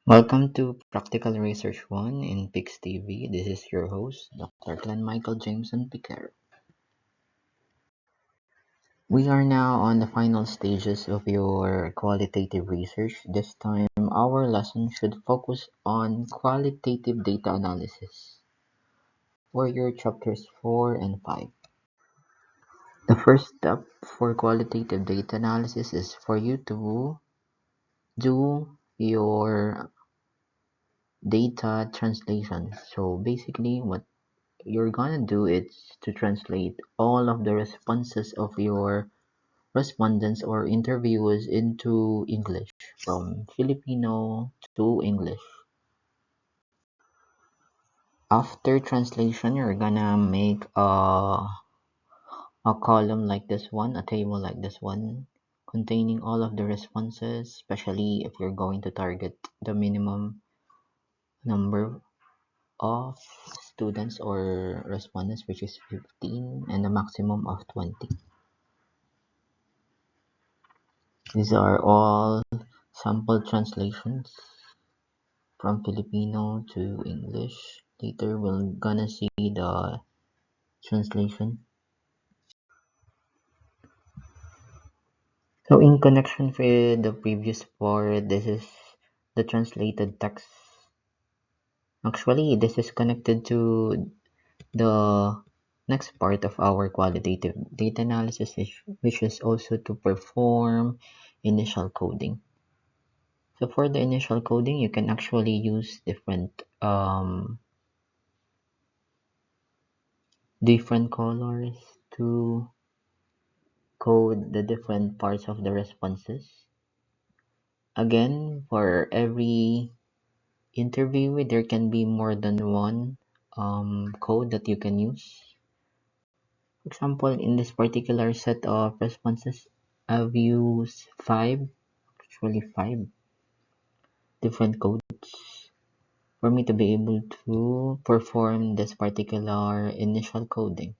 Welcome to Practical Research 1 in PIQ'S TV. This is your host, Dr. Glenn Michael Jameson Piquer. We are now on the final stages of your qualitative research. This time, our lesson should focus on qualitative data analysis for your chapters 4 and 5. The first step for qualitative data analysis is for you to do your data translation. So basically, what you're gonna do is to translate all of the responses of your respondents or interviewers into English, from Filipino to English. After translation, you're gonna make a column like this one, a table like this one, containing all of the responses, especially if you're going to target the minimum number of students or respondents, which is 15, and the maximum of 20. These are all sample translations from Filipino to English. Later we're gonna see the translation. So in connection with the previous part, this is the translated text. Actually, this is connected to the next part of our qualitative data analysis, which is also to perform initial coding. So for the initial coding, you can actually use different colors to code the different parts of the responses. Again, for every interview, there can be more than one code that you can use. For example, in this particular set of responses, I've used five different codes for me to be able to perform this particular initial coding.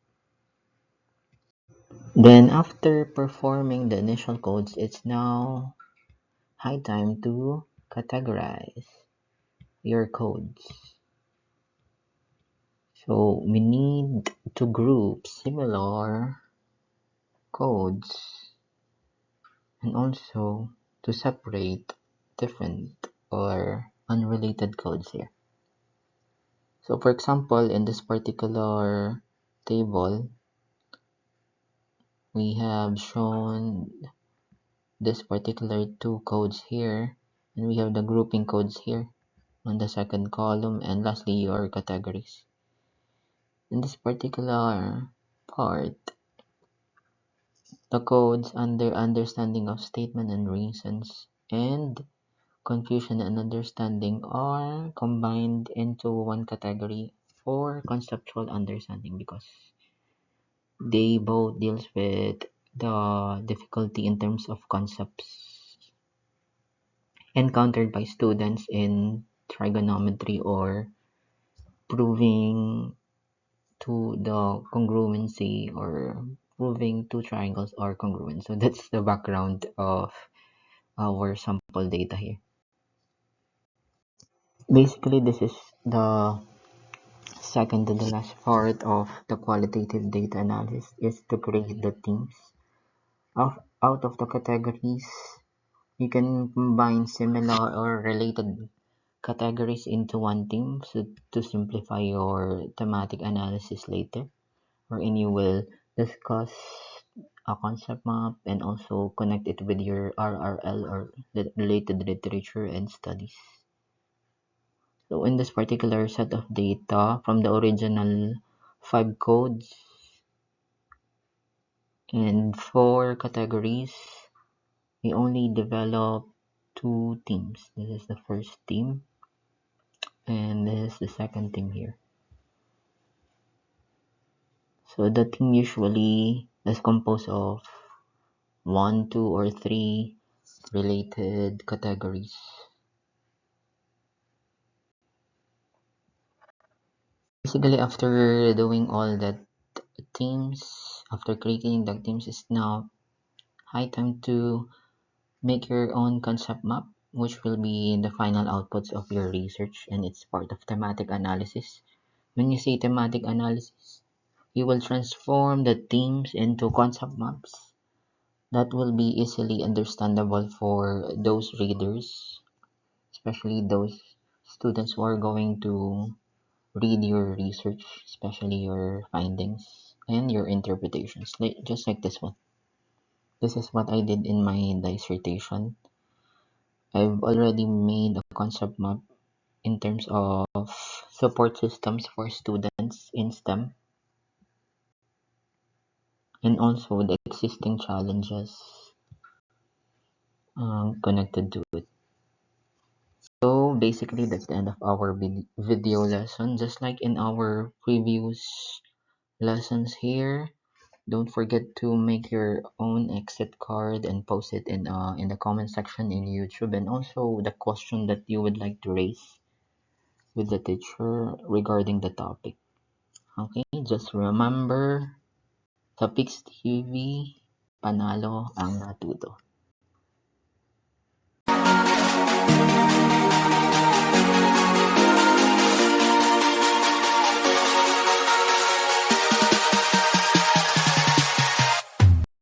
Then after performing the initial codes, it's now high time to categorize your codes. So we need to group similar codes and also to separate different or unrelated codes here. So for example, in this particular table, we have shown this particular two codes here, and we have the grouping codes here on the second column, and lastly your categories. In this particular part, the codes under understanding of statement and reasons and confusion and understanding are combined into one category for conceptual understanding, because they both deals with the difficulty in terms of concepts encountered by students in trigonometry or proving to the congruency or proving two triangles are congruent. So that's the background of our sample data here. Basically, this is the second to the last part of the qualitative data analysis, is to create the themes. Out of the categories, you can combine similar or related categories into one theme, so to simplify your thematic analysis later, wherein you will discuss a concept map and also connect it with your RRL or related literature and studies. So in this particular set of data from the original 5 codes and 4 categories, we only developed 2 themes. This is the first theme and this is the second theme here. So the theme usually is composed of 1, 2, or 3 related categories. Basically, after doing all that themes, after creating the themes, it's now high time to make your own concept map. which will be the final outputs of your research, and it's part of thematic analysis. When you say thematic analysis, you will transform the themes into concept maps that will be easily understandable for those readers, especially those students who are going to read your research, especially your findings and your interpretations, just like this one. This is what I did in my dissertation. I've already made a concept map in terms of support systems for students in STEM and also the existing challenges connected to it. So basically, that's the end of our video lesson. Just like in our previous lessons here, don't forget to make your own exit card and post it in the comment section in YouTube, and also the question that you would like to raise with the teacher regarding the topic. Okay, just remember, sa PIQ'S TV, panalo ang natuto.